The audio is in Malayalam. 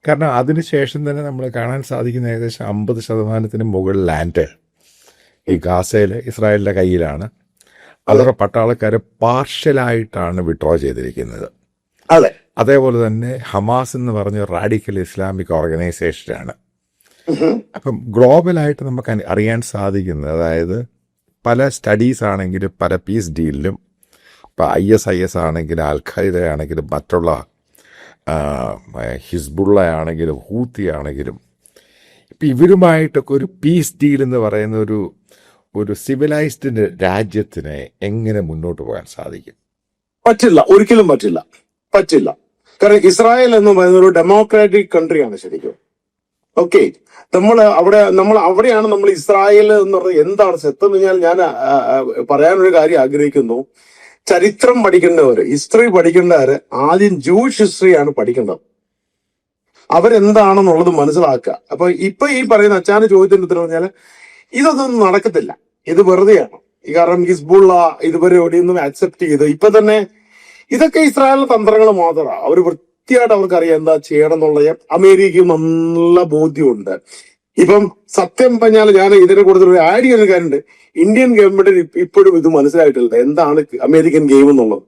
കാരണം അതിനുശേഷം തന്നെ നമ്മൾ കാണാൻ സാധിക്കുന്ന ഏകദേശം 50% മുകളിൽ ലാൻഡ് ഈ ഗാസയിൽ ഇസ്രായേലിൻ്റെ കയ്യിലാണ്. അവരുടെ പട്ടാളക്കാർ പാർഷ്യലായിട്ടാണ് വിഡ്രോ ചെയ്തിരിക്കുന്നത്. അതെ, അതേപോലെ തന്നെ ഹമാസ് എന്ന് പറഞ്ഞ റാഡിക്കൽ ഇസ്ലാമിക് ഓർഗനൈസേഷനാണ്. അപ്പം ഗ്ലോബലായിട്ട് നമുക്ക് അറിയാൻ സാധിക്കുന്നത്, അതായത് പല സ്റ്റഡീസ് ആണെങ്കിലും പല പീസ് ഡീലിലും, ഇപ്പോൾ IS ആണെങ്കിലും അൽ-ഖൈദ ആണെങ്കിലും മറ്റുള്ള ഹിസ്ബുള്ള ആണെങ്കിലും ഹൂത്തി ആണെങ്കിലും, ഇപ്പം ഇവരുമായിട്ടൊക്കെ ഒരു പീസ് ഡീൽ എന്ന് പറയുന്ന ഒരു സിവിലൈസ്ഡ് രാജ്യത്തിന് എങ്ങനെ മുന്നോട്ട് പോകാൻ സാധിക്കും? പറ്റില്ല, ഒരിക്കലും പറ്റില്ല. കാരണം ഇസ്രായേൽ എന്ന് പറയുന്ന ഒരു ഡെമോക്രാറ്റിക് കൺട്രിയാണ് ശരിക്കും. ഓക്കെ, നമ്മൾ അവിടെയാണ് നമ്മൾ ഇസ്രായേൽ എന്ന് പറഞ്ഞത് എന്താണ് സത്യം കഴിഞ്ഞാൽ ഞാൻ പറയാനൊരു കാര്യം ആഗ്രഹിക്കുന്നു. ചരിത്രം പഠിക്കേണ്ടവര്, ഹിസ്റ്ററി പഠിക്കേണ്ടവര് ആദ്യം ജൂയിഷ് ഹിസ്റ്ററിയാണ് പഠിക്കേണ്ടത്. അവരെന്താണെന്നുള്ളത് മനസ്സിലാക്കുക. അപ്പൊ ഈ പറയുന്ന അച്ഛാന്റെ ചോദ്യത്തിന്റെ ഉത്തരം പറഞ്ഞാല് ഇതൊന്നും നടക്കത്തില്ല, ഇത് വെറുതെയാണ്. കാരണം ഹിസ്ബുള്ള ഇതുവരെ ഒന്നും അക്സെപ്റ്റ് ചെയ്ത് ഇപ്പൊ തന്നെ ഇതൊക്കെ ഇസ്രായേലിന്റെ തന്ത്രങ്ങൾ മാത്രമാണ്. അവർ വൃത്തിയായിട്ട് അവർക്കറിയാം എന്താ ചെയ്യണം എന്നുള്ളത്. അമേരിക്കയ്ക്ക് നല്ല ബോധ്യമുണ്ട്. ഇപ്പം സത്യം പറഞ്ഞാൽ ഞാൻ ഇതിനെ കൂടുതൽ ആഡ് ചെയ്യുന്ന കാര്യമുണ്ട്. ഇന്ത്യൻ ഗവൺമെന്റിന് ഇപ്പോഴും ഇത് മനസ്സിലായിട്ടില്ല എന്താണ് അമേരിക്കൻ ഗെയിം എന്നുള്ളത്.